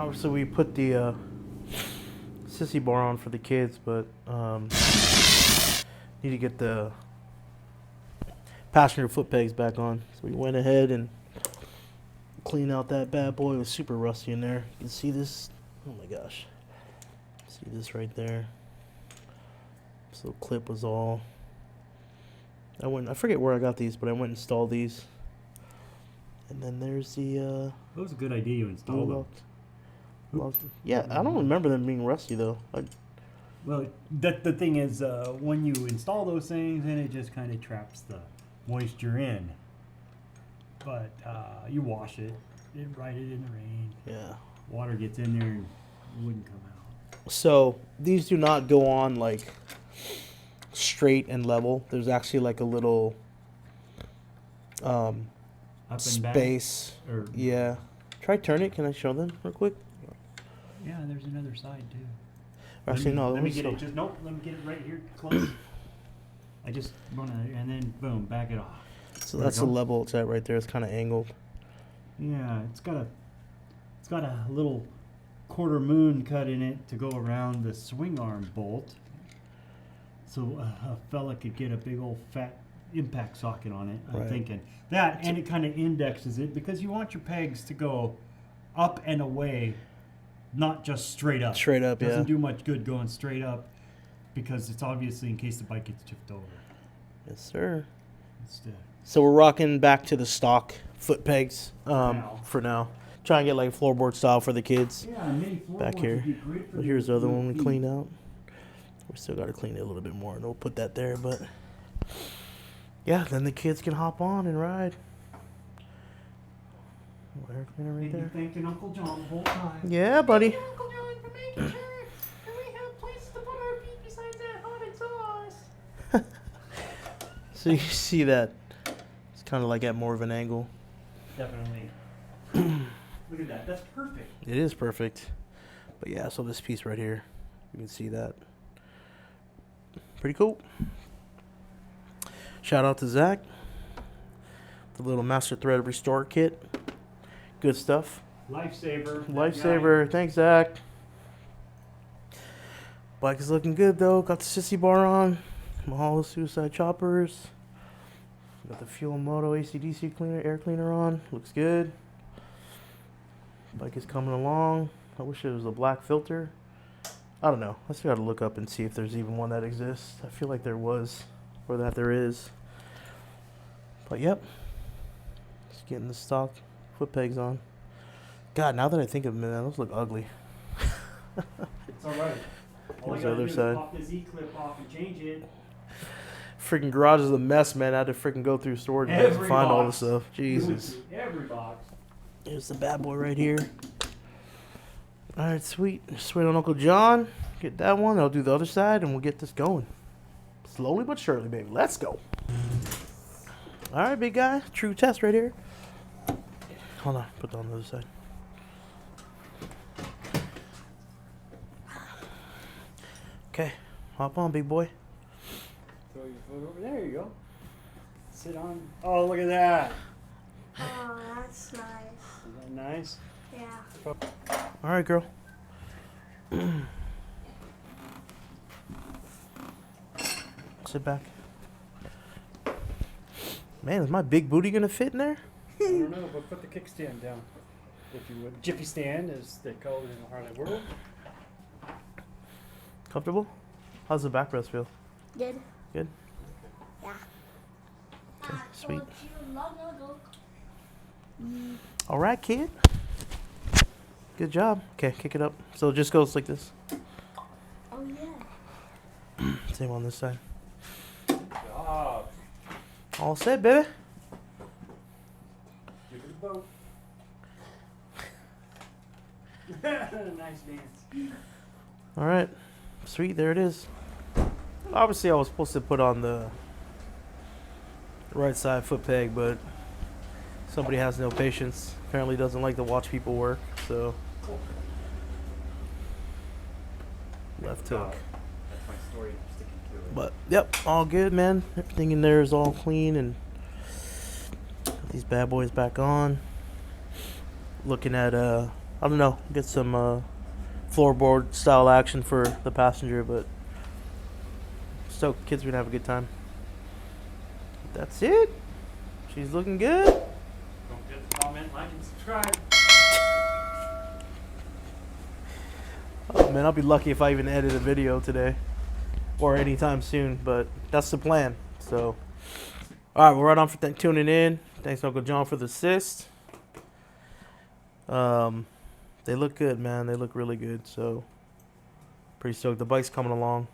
obviously we put the Sissy bar on for the kids, but need to get the passenger foot pegs back on. So we went ahead and cleaned out that bad boy. It was super rusty in there. You can see this. Oh my gosh. See this right there. This little clip was all. I forget where I got these, but I went and installed these. And then there's the That was a good idea you installed them. Yeah, I don't remember them being rusty though. Well, the thing is, when you install those things, then it just kind of traps the moisture in. But you wash it, ride it in the rain. Yeah. Water gets in there and it wouldn't come out. So these do not go on like straight and level. There's actually like a little Up and space. back? Or, yeah. Try turn it. Can I show them real quick? Yeah, there's another side too. Actually, no. Let me get it. Let me get it right here close. I just want to, and then boom, back it off. So that's the level it's at right there. It's kind of angled. Yeah, it's got a little quarter moon cut in it to go around the swing arm bolt, so a fella could get a big old fat impact socket on it. I'm thinking that, and it kind of indexes it because you want your pegs to go up and away, not just straight up. Straight up, yeah. Doesn't do much good going straight up because it's obviously in case the bike gets tipped over. Yes, sir. Instead. So we're rocking back to the stock foot pegs for now. Try and get like floorboard style for the kids. Yeah, mini back here. But here's the other one we cleaned out. We still got to clean it a little bit more, and we'll put that there. But yeah, then the kids can hop on and ride. Air cleaner right there. Thanking Uncle John the whole time. Yeah, buddy. Thank you, Uncle John, for making sure that we have places to put our feet besides that hot exhaust. So you see that it's kind of like at more of an angle. Definitely. Look at that. That's perfect. It is perfect. But yeah, so this piece right here, you can see that. Pretty cool. Shout out to Zach. The little Master Thread Restore Kit. Good stuff. Lifesaver. Lifesaver. Thanks, Zach. Bike is looking good, though. Got the Sissy bar on. Mahalo Siouxicide choppers. Got the Fuel Moto AC/DC cleaner, air cleaner on. Looks good. Bike is coming along. I wish it was a black filter. I don't know. I still got to look up and see if there's even one that exists. I feel like there was, or that there is. But yep. Just getting the stock foot pegs on. God, now that I think of them, man, those look ugly. It's alright. All Here's I the gotta other do side. is pop this E-clip off and change it. Freaking garage is a mess, man. I had to freaking go through storage bags to Every find all box. this stuff. Jesus. Every box. Here's the bad boy right here. Alright, sweet. Just wait on Uncle John. Get that one. I'll do the other side and we'll get this going. Slowly but surely, baby. Let's go. Alright, big guy. True test right here. Hold on. Put that on the other side. Okay. Hop on, big boy. Throw your foot over there. You go. Sit on. Oh, look at that. Oh, that's nice. Is that nice? Yeah. Alright, girl. Sit back. Man, is my big booty gonna fit in there? I don't know, but put the kickstand down, if you would. Jiffy stand, as they call it in the Harley world. Comfortable? How's the backrest feel? Good. Good? Yeah. Okay, sweet. Mm. Alright, kid. Good job. Okay, kick it up. So it just goes like this. Oh, yeah. Same on this side. Good job. All set, baby. Give it a boat. Nice dance. Alright. Sweet, there it is. Obviously, I was supposed to put on the right side foot peg, but somebody has no patience. Apparently doesn't like to watch people work, so left hook. That's my story. I'm sticking to it. But yep, all good, man. Everything in there is all clean, and got these bad boys back on. Looking at I don't know, get some floorboard style action for the passenger, but still, kids are gonna have a good time. That's it. She's looking good. Don't forget to comment, like, and subscribe. Oh man, I'll be lucky if I even edit a video today or anytime soon, but that's the plan. So, all right, we're right on for tuning in. Thanks, Uncle John, for the assist. They look good, man. They look really good. So, pretty stoked. The bike's coming along.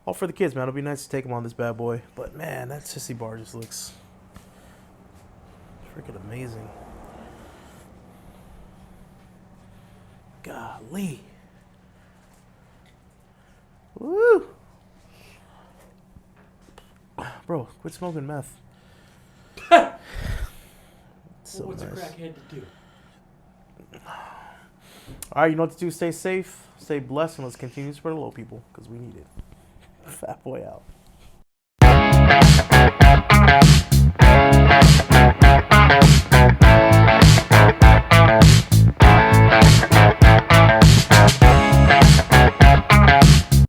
All for the kids, man. It'll be nice to take them on this bad boy. But man, that Sissy bar just looks freaking amazing. Golly. Woo! Bro, quit smoking meth. So What's nice. a crackhead to do? Alright, you know what to do. Stay safe, stay blessed, and let's continue to spread the low, people, because we need it. Fat boy out.